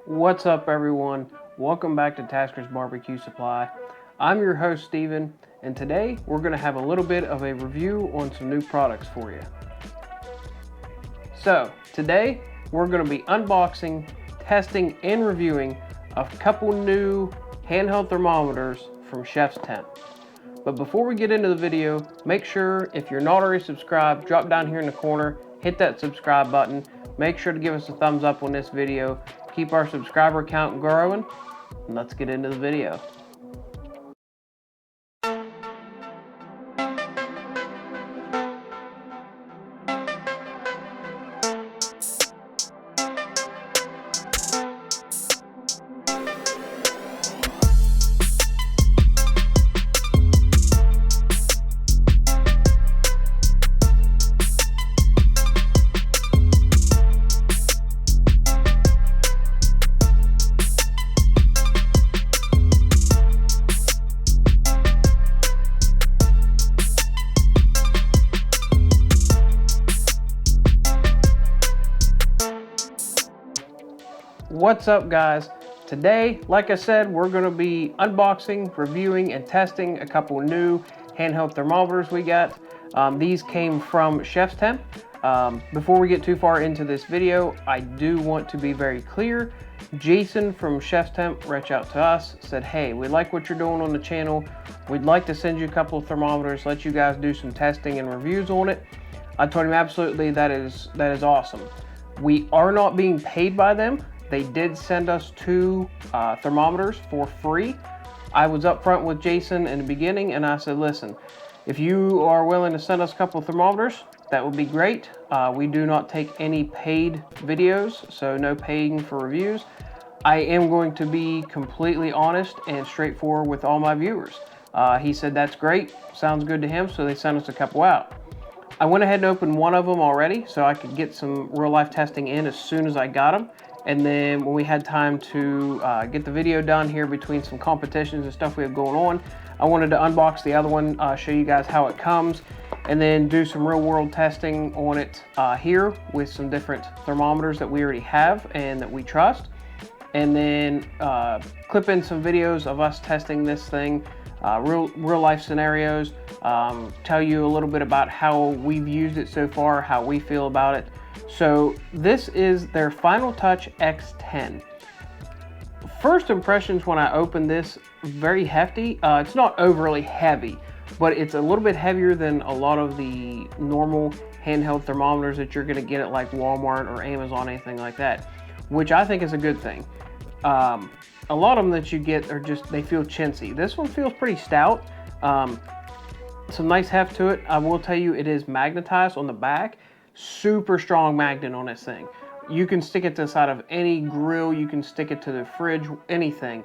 What's up, everyone? Welcome back to Tasker's Barbecue Supply. I'm your host, Steven, and today we're going to have a little bit of a review on some new products for you. So, today we're going to be unboxing, testing, and reviewing a couple new handheld thermometers from ChefsTemp. But before we get into the video, make sure if you're not already subscribed, drop down here in the corner, hit that subscribe button. Make sure to give us a thumbs up on this video. Keep our subscriber count growing, and let's get into the video. What's up, guys? Today, like I said, we're going to be unboxing, reviewing, and testing a couple new handheld thermometers we got. These came from ChefsTemp. Before we get too far into this video, I do want to be very clear. Jason from ChefsTemp reached out to us, said, hey, we like what you're doing on the channel. We'd like to send you a couple of thermometers, let you guys do some testing and reviews on it. I told him absolutely that is awesome. We are not being paid by them. They did send us two thermometers for free. I was upfront with Jason in the beginning and I said, listen, if you are willing to send us a couple of thermometers, that would be great. We do not take any paid videos, so no paying for reviews. I am going to be completely honest and straightforward with all my viewers. He said that's great, sounds good to him, so they sent us a couple out. I went ahead and opened one of them already so I could get some real life testing in as soon as I got them. And then when we had time to get the video done here between some competitions and stuff we have going on, I wanted to unbox the other one, show you guys how it comes, and then do some real world testing on it here with some different thermometers that we already have and that we trust. And then clip in some videos of us testing this thing, real life scenarios, tell you a little bit about how we've used it so far, how we feel about it. So this is their FinalTouch X10. First impressions when I opened this, very hefty. It's not overly heavy, but it's a little bit heavier than a lot of the normal handheld thermometers that you're going to get at like Walmart or Amazon, anything like that, which I think is a good thing. A lot of them that you get are just, they feel chintzy. This one feels pretty stout. Some nice heft to it. I will tell you it is magnetized on the back. Super strong magnet on this thing. You can stick it to the side of any grill, you can stick it to the fridge, anything.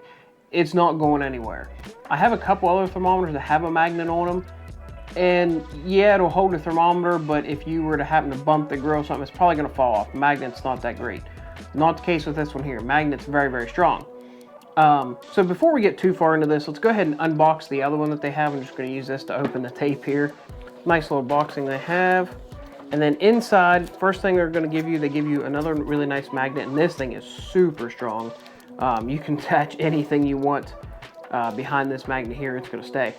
It's not going anywhere. I have a couple other thermometers that have a magnet on them, and yeah, it'll hold the thermometer, but if you were to happen to bump the grill or something, it's probably gonna fall off. The magnet's not that great. Not the case with this one here. Magnet's very, very strong. So before we get too far into this, let's go ahead and unbox the other one that they have. I'm just gonna use this to open the tape here. Nice little boxing they have. And then inside, first thing they're going to give you, they give you another really nice magnet, and this thing is super strong. You can attach anything you want behind this magnet here, it's going to stay.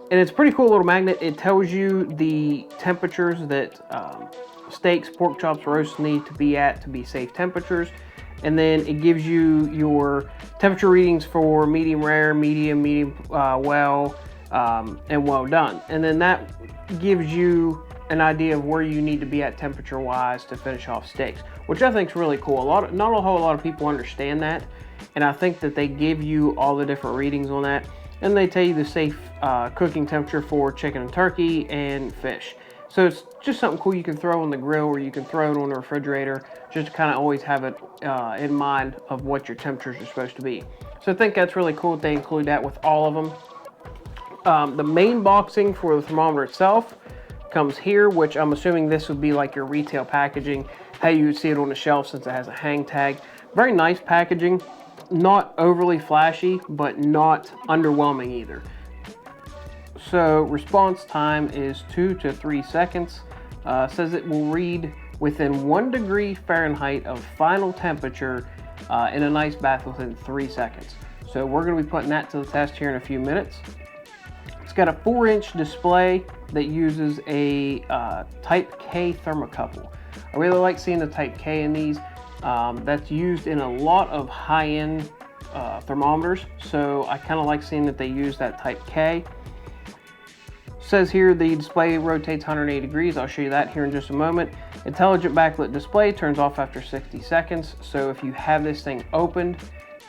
And it's a pretty cool little magnet. It tells you the temperatures that steaks, pork chops, roasts need to be safe temperatures. And then it gives you your temperature readings for medium rare, medium well, and well done. And then that gives you an idea of where you need to be at temperature wise to finish off steaks, which I think is really cool. Not a whole lot of people understand that, and I think that they give you all the different readings on that, and they tell you the safe cooking temperature for chicken and turkey and fish. So it's just something cool you can throw on the grill, or you can throw it on the refrigerator, just to kind of always have it in mind of what your temperatures are supposed to be. So I think that's really cool that they include that with all of them. The main boxing for the thermometer itself comes here, which I'm assuming this would be like your retail packaging, how you would see it on the shelf since it has a hang tag. Very nice packaging, not overly flashy, but not underwhelming either. So response time is 2 to 3 seconds. Says it will read within 1 degree Fahrenheit of final temperature in a nice bath within 3 seconds. So we're going to be putting that to the test here in a few minutes. It's got a 4-inch display that uses a Type K thermocouple. I really like seeing the Type K in these. That's used in a lot of high-end thermometers, so I kind of like seeing that they use that Type K. Says here the display rotates 180 degrees. I'll show you that here in just a moment. Intelligent backlit display turns off after 60 seconds. So if you have this thing opened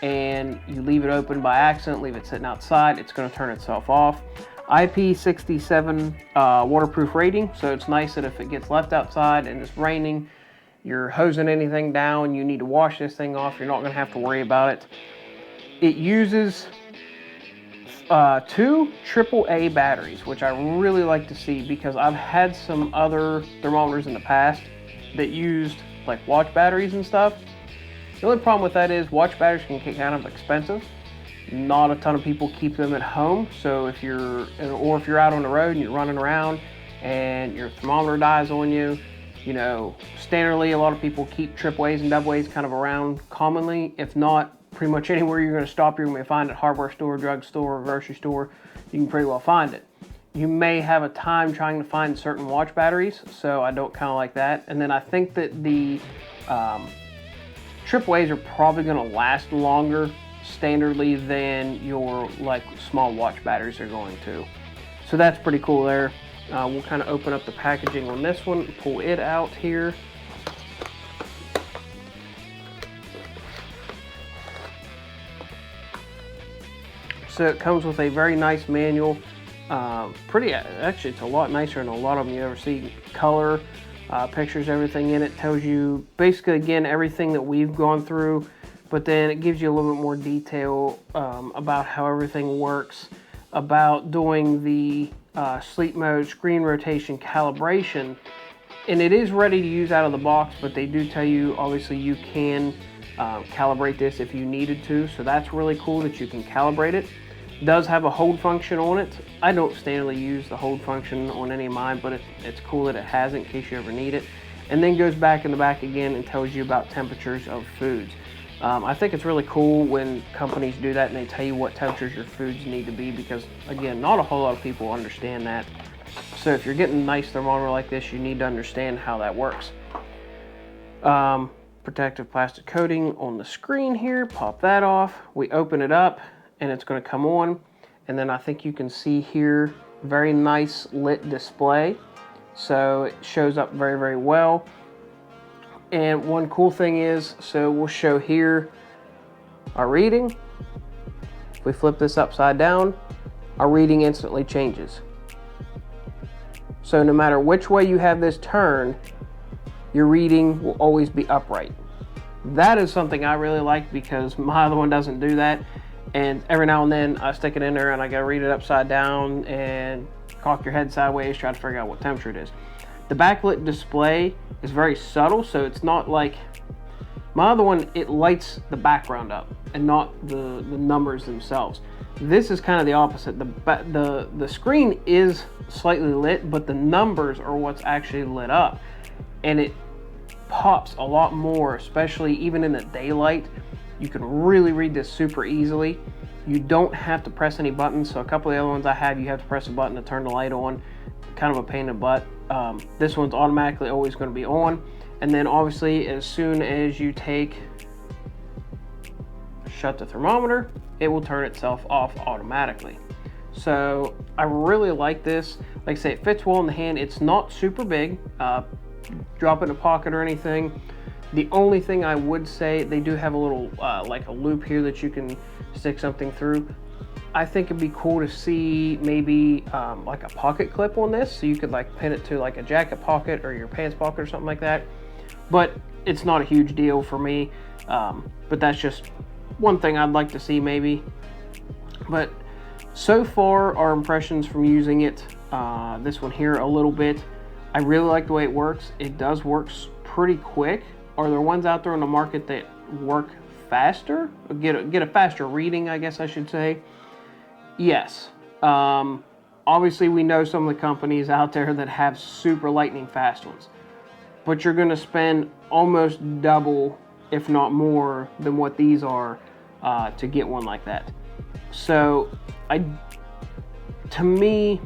and you leave it open by accident, leave it sitting outside, it's going to turn itself off. IP67 waterproof rating, so it's nice that if it gets left outside and it's raining, you're hosing anything down, you need to wash this thing off, you're not going to have to worry about it. It uses 2 AAA batteries, which I really like to see because I've had some other thermometers in the past that used like watch batteries and stuff. The only problem with that is watch batteries can get kind of expensive. Not a ton of people keep them at home, so if you're out on the road and you're running around and your thermometer dies on you, you know, standardly a lot of people keep AAAs and AA's kind of around commonly. If not, pretty much anywhere you're going to stop, you're going to find it. Hardware store, drug store, grocery store, you can pretty well find it. You may have a time trying to find certain watch batteries, so I don't kind of like that. And then I think that the AAAs are probably going to last longer standardly than your like small watch batteries are going to. So that's pretty cool there. We'll kind of open up the packaging on this one, pull it out here. So it comes with a very nice manual. Actually, it's a lot nicer than a lot of them you ever see. Color, pictures, everything in it. Tells you basically, again, everything that we've gone through, but then it gives you a little bit more detail about how everything works, about doing the sleep mode, screen rotation, calibration. And it is ready to use out of the box, but they do tell you, obviously, you can calibrate this if you needed to. So that's really cool that you can calibrate it. It does have a hold function on it. I don't standardly use the hold function on any of mine, but it's cool that it has it in case you ever need it. And then goes back in the back again and tells you about temperatures of foods. I think it's really cool when companies do that and they tell you what temperatures your foods need to be because, again, not a whole lot of people understand that. So if you're getting a nice thermometer like this, you need to understand how that works. Protective plastic coating on the screen here. Pop that off. We open it up and it's going to come on. And then I think you can see here, very nice lit display. So it shows up very, very well. And one cool thing is, so we'll show here our reading. If we flip this upside down, our reading instantly changes. So no matter which way you have this turned, your reading will always be upright. That is something I really like because my other one doesn't do that. And every now and then I stick it in there and I gotta read it upside down and cock your head sideways, try to figure out what temperature it is. The backlit display is very subtle, so it's not like my other one, it lights the background up and not the numbers themselves. This is kind of the opposite. The screen is slightly lit, but the numbers are what's actually lit up. And it pops a lot more, especially even in the daylight. You can really read this super easily. You don't have to press any buttons. So a couple of the other ones I have, you have to press a button to turn the light on. Kind of a pain in the butt. This one's automatically always going to be on. And then obviously as soon as you shut the thermometer, it will turn itself off automatically. So I really like this. Like I say, it fits well in the hand. It's not super big. Drop it in a pocket or anything. The only thing I would say, they do have a little like a loop here that you can stick something through. I think it'd be cool to see maybe like a pocket clip on this, so you could like pin it to like a jacket pocket or your pants pocket or something like that. But it's not a huge deal for me. But that's just one thing I'd like to see maybe. But so far, our impressions from using it, this one here a little bit, I really like the way it works. It does work pretty quick. Are there ones out there on the market that work faster? Get a faster reading, I guess I should say. Yes. Obviously, we know some of the companies out there that have super lightning fast ones. But you're going to spend almost double if not more, than what these are to get one like that. So to me,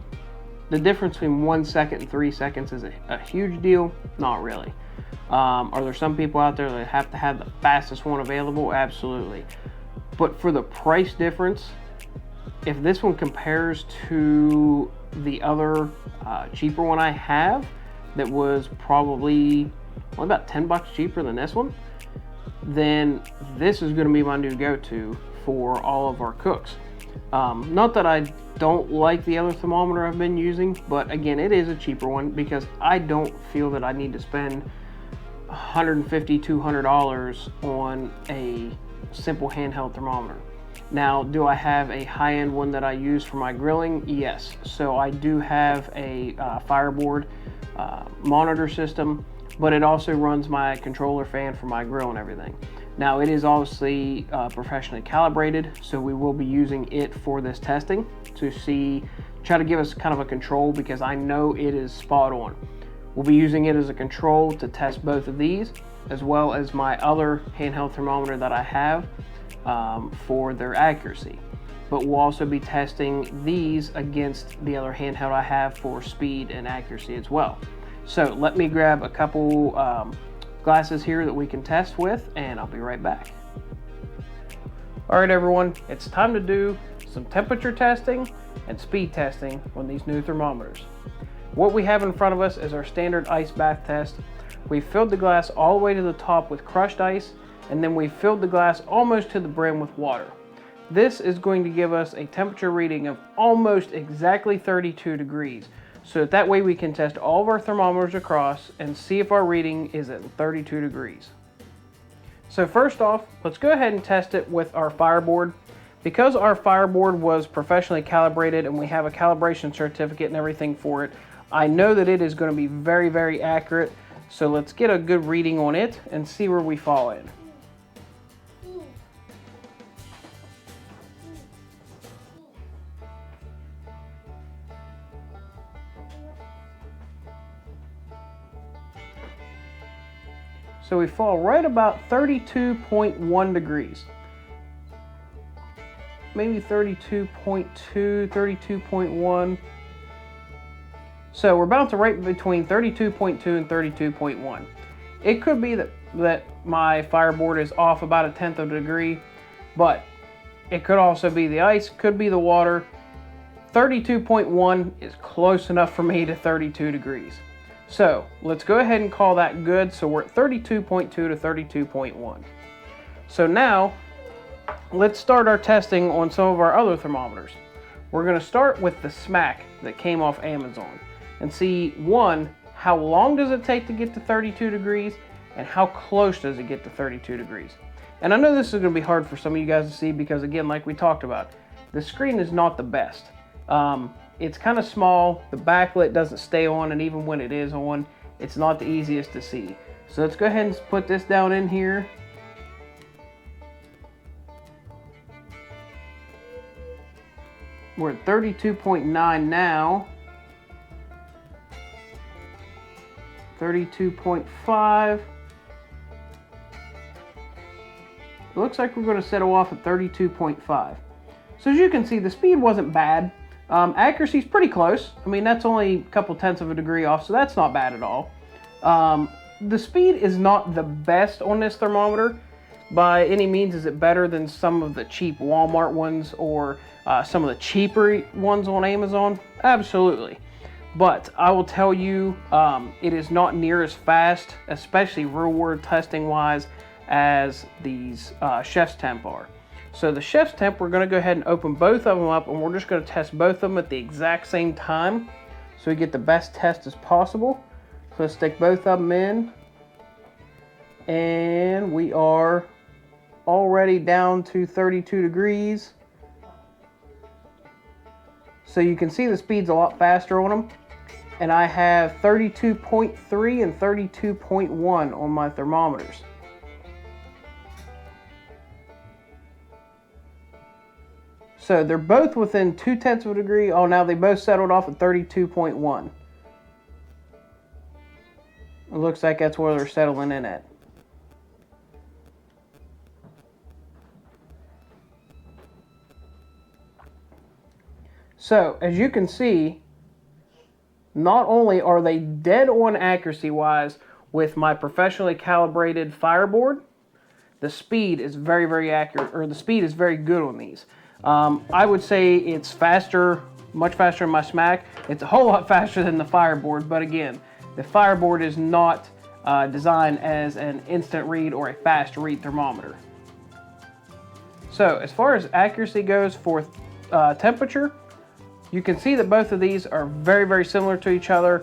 the difference between 1 second and 3 seconds is a huge deal. Not really. Are there some people out there that have to have the fastest one available? Absolutely. But for the price difference, if this one compares to the other cheaper one I have, that was probably only about $10 cheaper than this one, then this is going to be my new go-to for all of our cooks. Not that I don't like the other thermometer I've been using, but again, it is a cheaper one because I don't feel that I need to spend $150, $200 on a simple handheld thermometer. Now, do I have a high-end one that I use for my grilling? Yes. So I do have a Fireboard monitor system, but it also runs my controller fan for my grill and everything. Now, it is obviously professionally calibrated, so we will be using it for this testing to try to give us kind of a control, because I know it is spot on. We'll be using it as a control to test both of these, as well as my other handheld thermometer that I have for their accuracy. But we'll also be testing these against the other handheld I have for speed and accuracy as well. So let me grab a couple glasses here that we can test with, and I'll be right back. All right, everyone, it's time to do some temperature testing and speed testing on these new thermometers. What we have in front of us is our standard ice bath test. We filled the glass all the way to the top with crushed ice, and then we filled the glass almost to the brim with water. This is going to give us a temperature reading of almost exactly 32 degrees. So that way we can test all of our thermometers across and see if our reading is at 32 degrees. So first off, let's go ahead and test it with our Fireboard. Because our Fireboard was professionally calibrated and we have a calibration certificate and everything for it, I know that it is going to be very, very accurate. So let's get a good reading on it and see where we fall in. So we fall right about 32.1 degrees. Maybe 32.2, 32.1. So we're bouncing right between 32.2 and 32.1. It could be that my Fireboard is off about 1/10 of a degree, but it could also be the ice, could be the water. 32.1 is close enough for me to 32 degrees. So let's go ahead and call that good. So we're at 32.2 to 32.1. So now let's start our testing on some of our other thermometers. We're going to start with the Smack that came off Amazon and see, one, how long does it take to get to 32 degrees and how close does it get to 32 degrees. And I know this is going to be hard for some of you guys to see because, again, like we talked about, the screen is not the best. It's kind of small, the backlit doesn't stay on, and even when it is on, it's not the easiest to see. So let's go ahead and put this down in here. We're at 32.9 now. 32.5. It looks like we're going to settle off at 32.5. So as you can see, the speed wasn't bad. Accuracy is pretty close. I mean, that's only a couple tenths of a degree off, so that's not bad at all. The speed is not the best on this thermometer. By any means is it better than some of the cheap Walmart ones or some of the cheaper ones on Amazon? Absolutely. But I will tell you, it is not near as fast, especially real world testing wise, as these ChefsTemp are. So the ChefsTemp, we're going to go ahead and open both of them up, and we're just going to test both of them at the exact same time so we get the best test as possible. So let's stick both of them in, and we are already down to 32 degrees. So you can see the speed's a lot faster on them. And I have 32.3 and 32.1 on my thermometers. So they're both within 0.2 of a degree. Oh, now they both settled off at 32.1. It looks like that's where they're settling in at. So as you can see, not only are they dead on accuracy wise with my professionally calibrated fireboard, the speed is very, very accurate, or the speed is very good on these. I would say it's faster, much faster than my Smack. It's a whole lot faster than the fireboard, but again, the fireboard is not designed as an instant read or a fast read thermometer. So as far as accuracy goes for temperature, you can see that both of these are very, very similar to each other.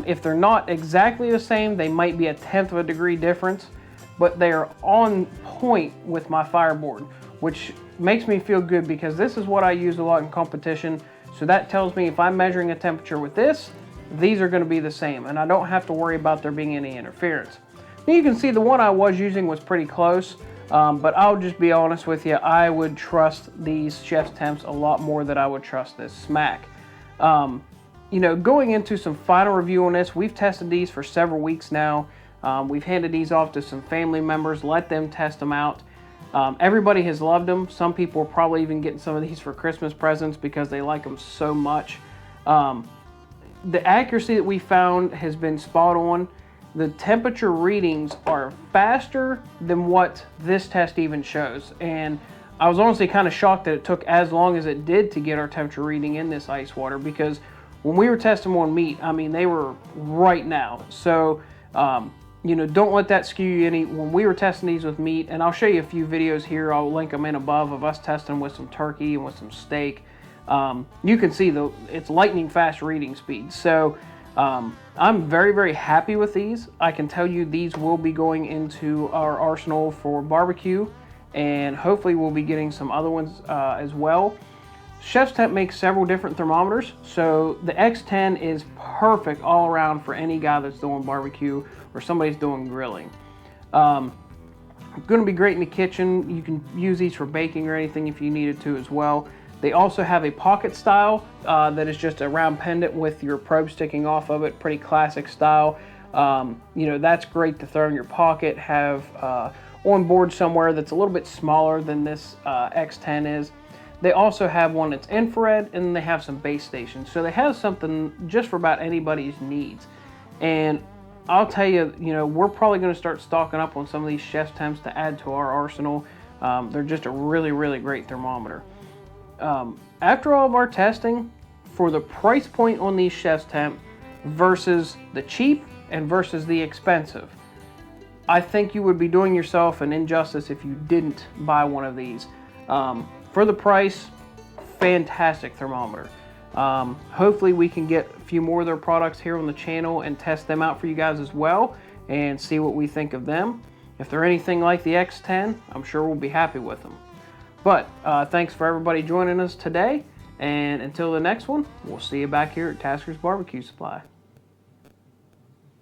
If they're not exactly the same, they might be a 1/10 of a degree difference, but they are on point with my fireboard, which makes me feel good because this is what I use a lot in competition. So that tells me if I'm measuring a temperature with this, these are going to be the same, and I don't have to worry about there being any interference. Now you can see the one I was using was pretty close. But I'll just be honest with you, I would trust these ChefsTemps a lot more than I would trust this Smack. You know, going into some final review on this, we've tested these for several weeks now. We've handed these off to some family members, let them test them out. Everybody has loved them. Some people are probably even getting some of these for Christmas presents because they like them so much. The accuracy that we found has been spot on. The temperature readings are faster than what this test even shows. And I was honestly kind of shocked that it took as long as it did to get our temperature reading in this ice water, because when we were testing on meat, I mean, they were right now. So, you know, don't let that skew you any. When we were testing these with meat, and I'll show you a few videos here, I'll link them in above, of us testing with some turkey and with some steak. You can see it's lightning fast reading speed. So, I'm very, very happy with these. I can tell you these will be going into our arsenal for barbecue, and hopefully we'll be getting some other ones as well. ChefsTemp makes several different thermometers, so the X10 is perfect all around for any guy that's doing barbecue or somebody's doing grilling. Going to be great in the kitchen. You can use these for baking or anything if you needed to as well. They also have a pocket style that is just a round pendant with your probe sticking off of it, pretty classic style. You know, that's great to throw in your pocket, have on board somewhere that's a little bit smaller than this X10 is. They also have one that's infrared, and they have some base stations. So they have something just for about anybody's needs. And I'll tell you, you know, we're probably going to start stocking up on some of these ChefsTemps to add to our arsenal. They're just a really, really great thermometer. After all of our testing, for the price point on these ChefsTemp versus the cheap and versus the expensive, I think you would be doing yourself an injustice if you didn't buy one of these. For the price, fantastic thermometer. Hopefully we can get a few more of their products here on the channel and test them out for you guys as well and see what we think of them. If they're anything like the X10, I'm sure we'll be happy with them. But thanks for everybody joining us today, and until the next one, we'll see you back here at Tasker's Barbecue Supply.